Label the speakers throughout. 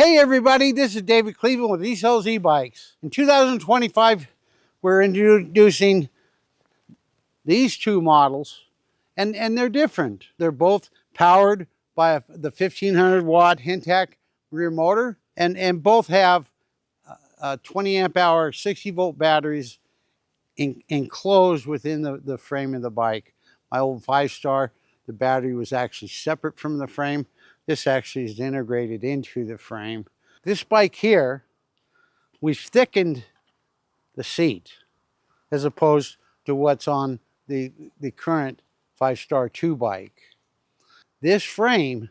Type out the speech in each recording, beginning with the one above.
Speaker 1: Hey everybody, this is David Cleveland with East Hills E-Bikes. In 2025, we're introducing these two models, and they're different. They're both powered by the 1500 watt Hentac rear motor, and both have 20 amp hour 60 volt batteries enclosed within the frame of the bike. My old 5-star, the battery was actually separate from the frame. This actually is integrated into the frame. This bike here, we've thickened the seat as opposed to what's on the current 5-star 2 bike. This frame,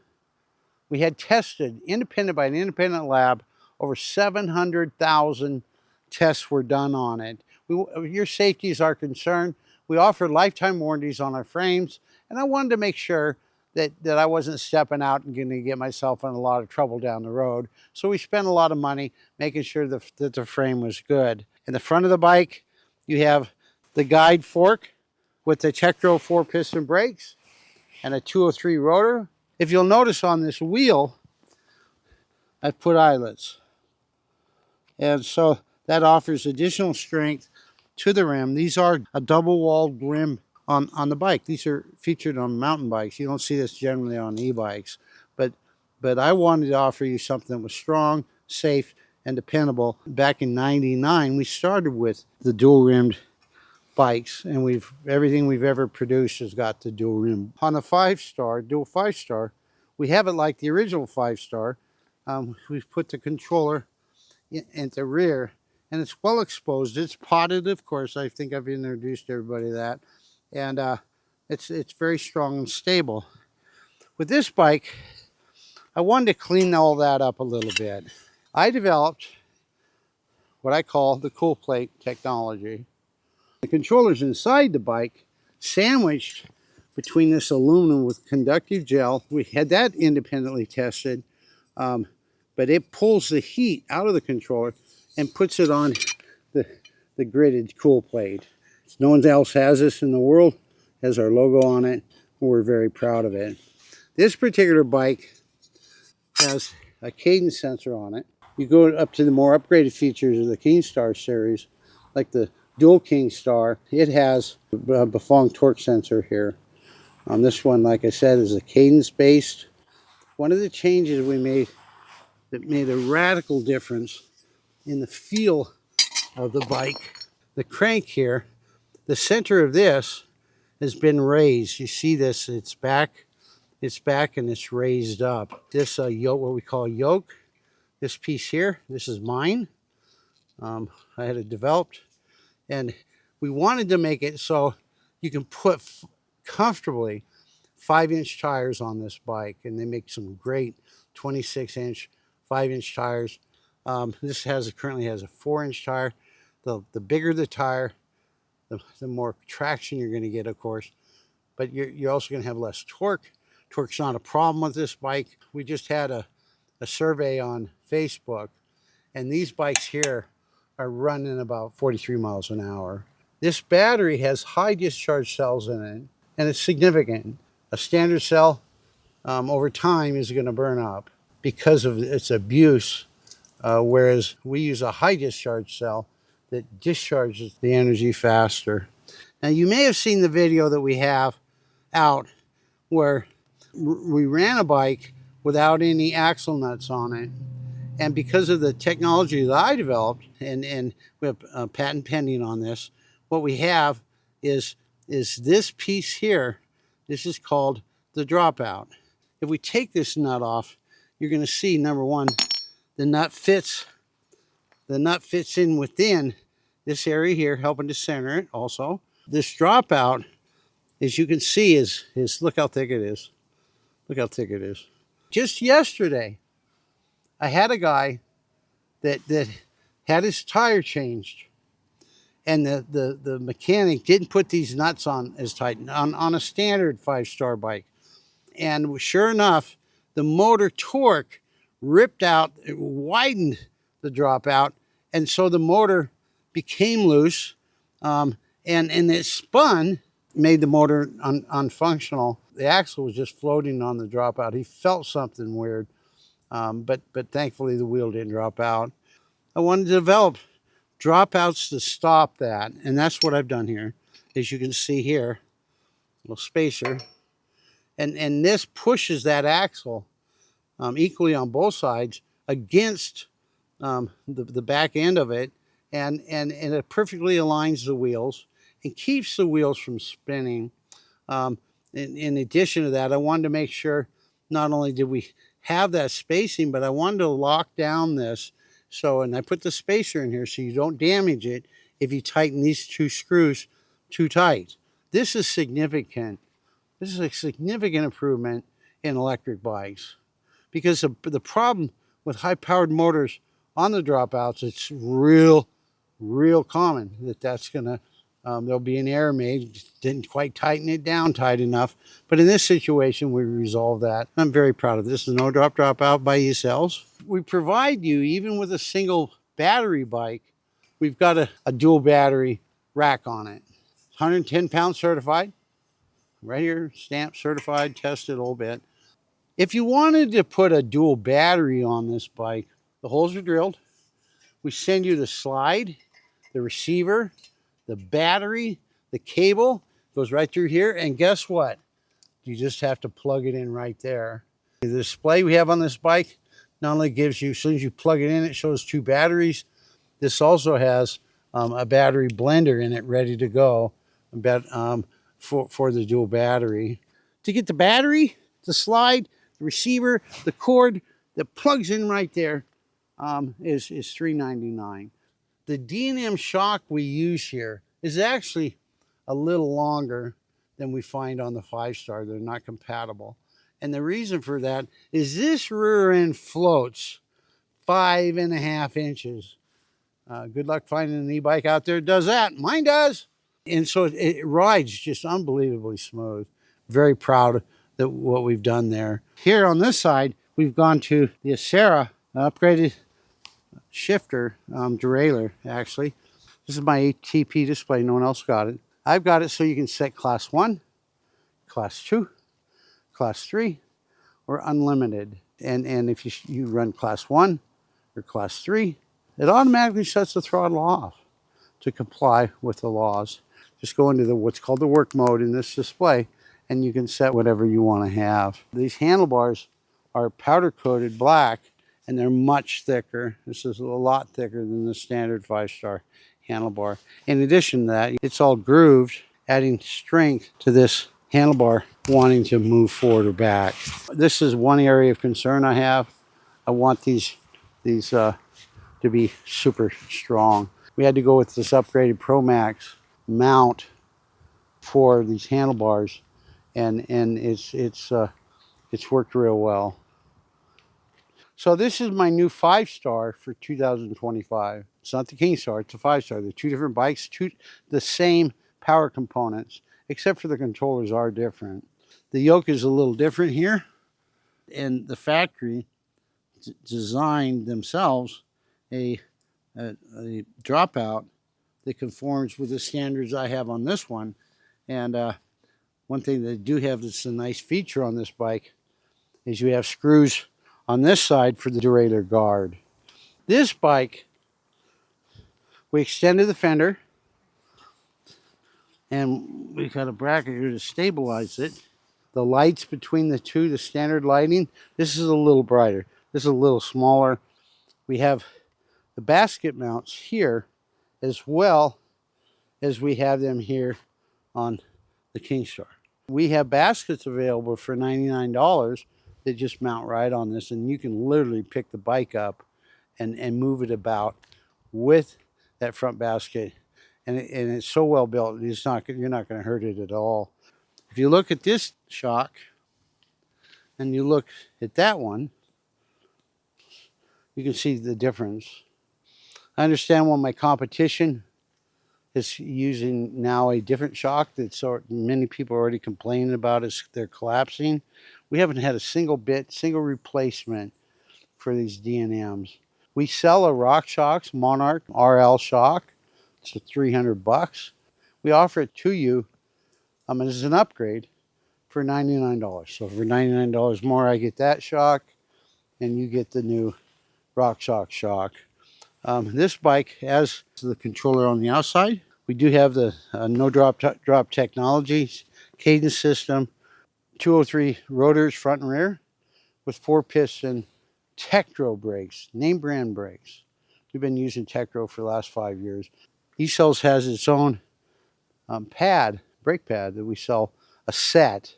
Speaker 1: we had tested independent by an independent lab. Over 700,000 tests were done on it. Your safety is our concern. We offer lifetime warranties on our frames, and I wanted to make sure that I wasn't stepping out and going to get myself in a lot of trouble down the road. So we spent a lot of money making sure that the frame was good. In the front of the bike, you have the guide fork with the Tektro 4-piston brakes and a 203 rotor. If you'll notice on this wheel, I've put eyelets. And so that offers additional strength to the rim. These are a double-walled rim on the bike. These are featured on mountain bikes. You don't see this generally on e-bikes, but I wanted to offer you something that was strong, safe, and dependable. Back in '99, we started with the dual-rimmed bikes, and everything we've ever produced has got the dual rim. On the 5-star, dual 5-star, we have it like the original 5-star. We've put the controller in the rear, and it's well exposed. It's potted, of course. I think I've introduced everybody to that. And it's very strong and stable. With this bike, I wanted to clean all that up a little bit. I developed what I call the cool plate technology. The controller's inside the bike, sandwiched between this aluminum with conductive gel. We had that independently tested, but it pulls the heat out of the controller and puts it on the gridded cool plate. No one else has this in the world. It has our logo on it, and we're very proud of it. This particular bike has a cadence sensor on it. You go up to the more upgraded features of the Kingstar series, like the dual Kingstar. It has a Bafong torque sensor here. This one, like I said, is a cadence-based. One of the changes we made that made a radical difference in the feel of the bike, the crank here, the center of this has been raised. You see this, it's back and it's raised up. This yoke, what we call yoke, this piece here, this is mine. I had it developed, and we wanted to make it so you can put comfortably 5-inch tires on this bike, and they make some great 26-inch, 5-inch tires. This currently has a 4-inch tire. The bigger the tire, the more traction you're going to get, of course, but you're also going to have less torque. Torque's not a problem with this bike. We just had a survey on Facebook, and these bikes here are running about 43 miles an hour. This battery has high discharge cells in it, and it's significant. A standard cell over time is going to burn up because of its abuse, whereas we use a high discharge cell that discharges the energy faster. Now, you may have seen the video that we have out where we ran a bike without any axle nuts on it. And because of the technology that I developed, and we have patent pending on this, what we have is this piece here. This is called the Dropout. If we take this nut off, you're going to see, number one, the nut fits in within this area here, helping to center it also. This Dropout, as you can see, is look how thick it is. Look how thick it is. Just yesterday, I had a guy that had his tire changed, and the mechanic didn't put these nuts on as tight on a standard 5-star bike. And sure enough, the motor torque ripped out, it widened the Dropout, and so the motor became loose, and it spun, made the motor unfunctional. The axle was just floating on the Dropout. He felt something weird, but thankfully the wheel didn't drop out. I wanted to develop dropouts to stop that, and that's what I've done here. As you can see here, a little spacer, and this pushes that axle equally on both sides against the back end of it, and it perfectly aligns the wheels and keeps the wheels from spinning. Um, in addition to that, I wanted to make sure not only did we have that spacing, but I wanted to lock down this. So, and I put the spacer in here so you don't damage it if you tighten these two screws too tight. This is significant. This is a significant improvement in electric bikes, because the problem with high-powered motors on the dropouts, it's real common that's gonna there'll be an error made, didn't quite tighten it down tight enough. But in this situation, we resolved that. I'm very proud of this. This is no dropout by yourselves. We provide you, even with a single battery bike, we've got a dual battery rack on it. 110 pounds certified, right here, stamped, certified, tested a little bit. If you wanted to put a dual battery on this bike, the holes are drilled. We send you the slide, the receiver, the battery, the cable goes right through here. And guess what? You just have to plug it in right there. The display we have on this bike not only gives you, as soon as you plug it in, it shows two batteries. This also has a battery blender in it ready to go for the dual battery. To get the battery, the slide, the receiver, the cord that plugs in right there is $3.99. The D&M shock we use here is actually a little longer than we find on the 5-star. They're not compatible. And the reason for that is this rear end floats 5.5 inches. Good luck finding an e-bike out there that does that. Mine does. And so it rides just unbelievably smooth. Very proud of what we've done there. Here on this side, we've gone to the Acera upgraded shifter, derailleur actually. This is my ATP display. No one else got it. I've got it so you can set class 1, class 2, class 3, or unlimited. And if you run class 1 or class 3, it automatically shuts the throttle off to comply with the laws. Just go into what's called the work mode in this display, and you can set whatever you want to have. These handlebars are powder coated black, and they're much thicker. This is a lot thicker than the standard 5-star handlebar. In addition to that, it's all grooved, adding strength to this handlebar wanting to move forward or back. This is one area of concern I have. I want these to be super strong. We had to go with this upgraded Pro Max mount for these handlebars, and it's worked real well. So this is my new 5-star for 2025. It's not the Kingstar, it's a 5-star. They're two different bikes, the same power components, except for the controllers are different. The yoke is a little different here, and the factory designed themselves a dropout that conforms with the standards I have on this one. And one thing they do have that's a nice feature on this bike is you have screws on this side for the derailleur guard. This bike, we extended the fender, and we got a bracket here to stabilize it. The lights between the two, the standard lighting, this is a little brighter. This is a little smaller. We have the basket mounts here as well as we have them here on the Kingstar. We have baskets available for $99 that just mount right on this, and you can literally pick the bike up and move it about with that front basket. And it's so well built, you're not going to hurt it at all. If you look at this shock and you look at that one, you can see the difference. I understand when my competition is using now a different shock that many people are already complaining about they're collapsing. We haven't had a single replacement for these D&Ms. We sell a RockShox Monarch RL shock. It's $300. We offer it to you as an upgrade for $99. So for $99 more, I get that shock, and you get the new RockShox shock. This bike has the controller on the outside. We do have the no drop technology, cadence system, 203 rotors front and rear with 4-piston Tektro brakes, name brand brakes. We've been using Tektro for the last 5 years. E-Cells has its own brake pad that we sell a set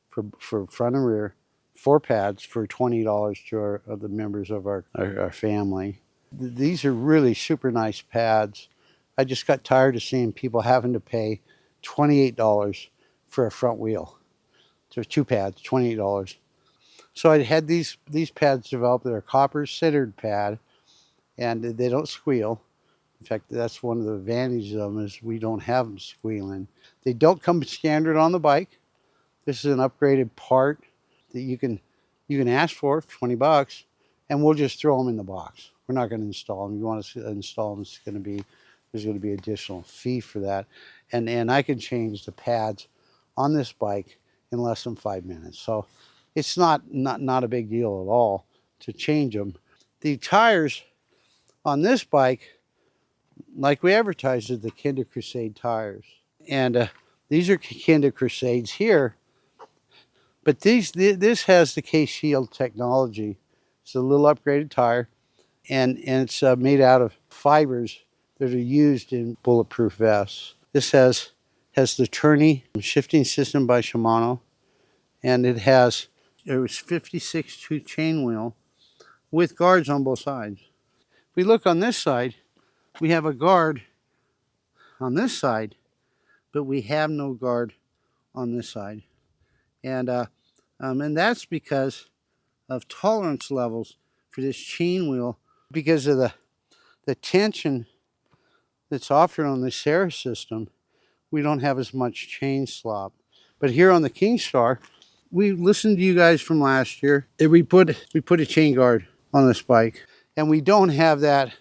Speaker 1: for front and rear, 4 pads for $20 to the members of our family. These are really super nice pads. I just got tired of seeing people having to pay $28 for a front wheel. There's 2 pads, $28. So I had these pads developed. They're a copper centered pad, and they don't squeal. In fact, that's one of the advantages of them is we don't have them squealing. They don't come standard on the bike. This is an upgraded part that you can ask for 20 bucks, and we'll just throw them in the box. We're not going to install them. You want to install them, there's going to be additional fee for that. And I can change the pads on this bike in less than 5 minutes. So it's not a big deal at all to change them. The tires on this bike, like we advertised, are the Kinder Crusade tires. And these are Kinder Crusades here. But this has the K-Shield technology. It's a little upgraded tire. And it's made out of fibers that are used in bulletproof vests. This has the Tourney shifting system by Shimano. And it was 56-tooth chain wheel with guards on both sides. If we look on this side, we have a guard on this side, but we have no guard on this side. And that's because of tolerance levels for this chain wheel, because of the tension that's offered on the Sarah system. We don't have as much chain slop. But here on the Kingstar, we listened to you guys from last year. We put a chain guard on this bike, and we don't have that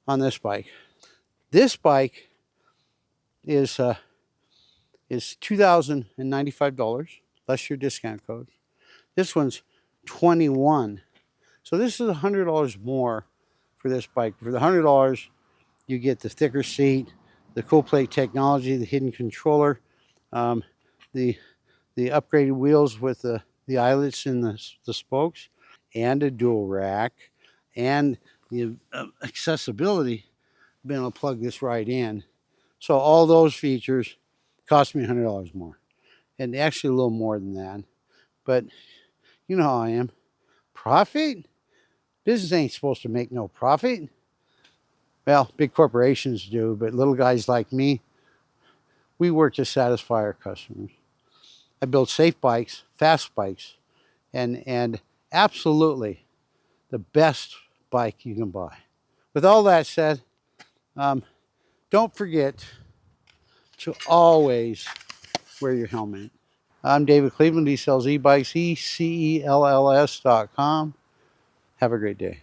Speaker 1: on this bike. This bike is $2,095 less your discount code. This one's $21. So this is $100 more for this bike. For the $100, you get the thicker seat, the cool plate technology, the hidden controller, the upgraded wheels with the eyelets in the spokes, and a dual rack, and the accessibility, being able to plug this right in. So all those features cost me $100 more, and actually a little more than that. But you know how I am. Profit? Business ain't supposed to make no profit. Well, big corporations do, but little guys like me, we work to satisfy our customers. I build safe bikes, fast bikes, and absolutely the best bike you can buy. With all that said, don't forget to always wear your helmet. I'm David Cleveland. He sells e-bikes, ECELLS.com. Have a great day.